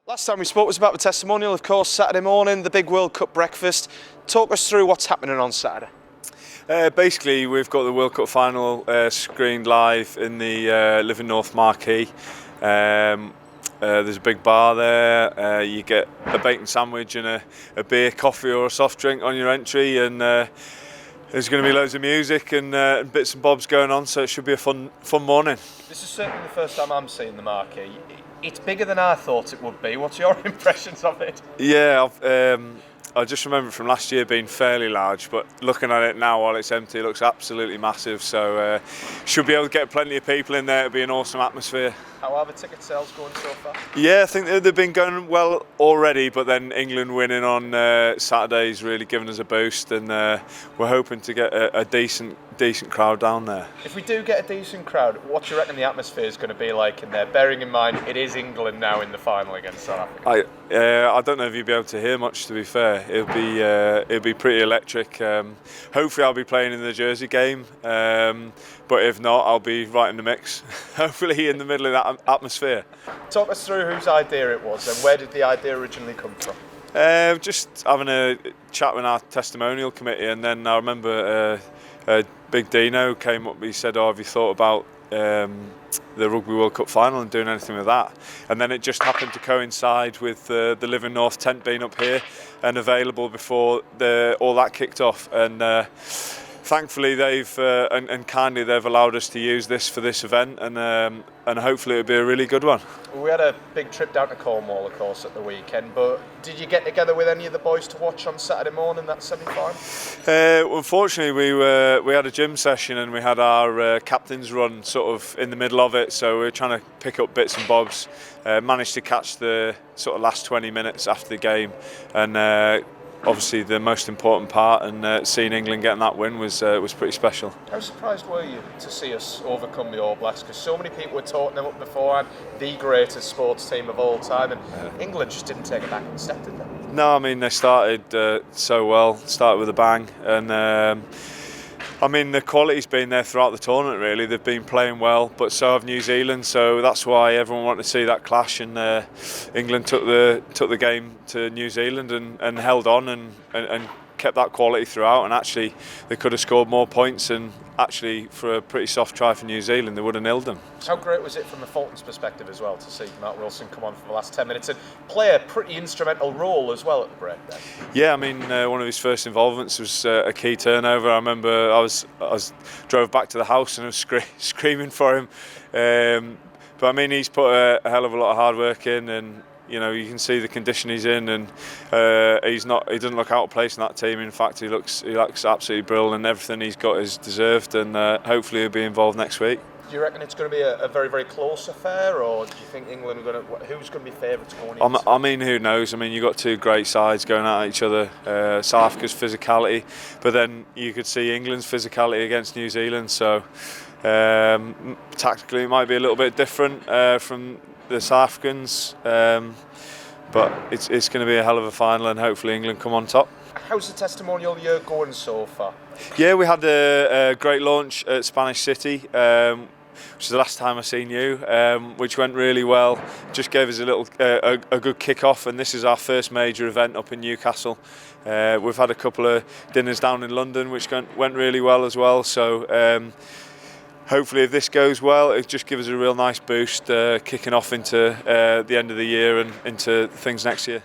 Last time we spoke was about the testimonial, of course, Saturday morning, the big World Cup breakfast. Talk us through what's happening on Saturday. Basically, we've got the World Cup final screened live in the Living North marquee. There's a big bar there. You get a bacon sandwich and a beer, coffee or a soft drink on your entry, and there's going to be loads of music and bits and bobs going on, so it should be a fun morning. This is certainly the first time I'm seeing the marquee. It's bigger than I thought it would be. What's your impressions of it? Yeah, I just remember from last year being fairly large, but looking at it now while it's empty, it looks absolutely massive. So should be able to get plenty of people in there. It'll be an awesome atmosphere. How are the ticket sales going so far? Yeah, I think they've been going well already, but then England winning on Saturday's really given us a boost, and we're hoping to get a decent crowd down there. If we do get a decent crowd, what do you reckon the atmosphere is going to be like in there? Bearing in mind it is England now in the final against South Africa. I don't know if you'll be able to hear much, to be fair. It'll be pretty electric. Hopefully I'll be playing in the Jersey game, but if not, I'll be right in the mix. Hopefully in the middle of that atmosphere. Talk us through whose idea it was and where did the idea originally come from? Just having a chat with our testimonial committee, and then I remember Big Dino came up. He said, "Oh, have you thought about the Rugby World Cup final and doing anything with that?" And then it just happened to coincide with the Living North tent being up here and available before all that kicked off. And thankfully they've and kindly they've allowed us to use this for this event, and hopefully it'll be a really good one. We had a big trip down to Cornwall, of course, at the weekend, but did you get together with any of the boys to watch on Saturday morning, that semi-final? Unfortunately, we had a gym session and we had our captain's run sort of in the middle of it, so we were trying to pick up bits and bobs. Managed to catch the sort of last 20 minutes after the game, and obviously the most important part, and seeing England getting that win was pretty special. How surprised were you to see us overcome the All Blacks? Because so many people were talking them up beforehand, the greatest sports team of all time, and England just didn't take it back and step, did they? No, I mean they started so well, started with a bang, and I mean the quality's been there throughout the tournament. Really, they've been playing well, but so have New Zealand. So that's why everyone wanted to see that clash, and England took the game to New Zealand and held on and kept that quality throughout. And actually, they could have scored more points. And actually, for a pretty soft try for New Zealand, they would have nilled them. How great was it from the Fulton's perspective as well to see Matt Wilson come on for the last 10 minutes and play a pretty instrumental role as well at the break then? Yeah, I mean one of his first involvements was a key turnover. I remember I drove back to the house and I was screaming for him. But I mean he's put a hell of a lot of hard work in, and you know, you can see the condition he's in, and he doesn't look out of place in that team. In fact, he looks absolutely brilliant, and everything he's got is deserved, and hopefully he'll be involved next week. Do you reckon it's going to be a very, very close affair, or do you think England are who's going to be favourites going into? I mean, who knows? I mean, you've got two great sides going at each other. South Africa's physicality, but then you could see England's physicality against New Zealand. So tactically, it might be a little bit different from the South Africans, but it's going to be a hell of a final, and hopefully England come on top. How's the testimonial year going so far? Yeah, we had a great launch at Spanish City, which is the last time I seen you, which went really well. Just gave us a good kick-off, and this is our first major event up in Newcastle. We've had a couple of dinners down in London, which went really well as well. So hopefully if this goes well, it just gives us a real nice boost kicking off into the end of the year and into things next year.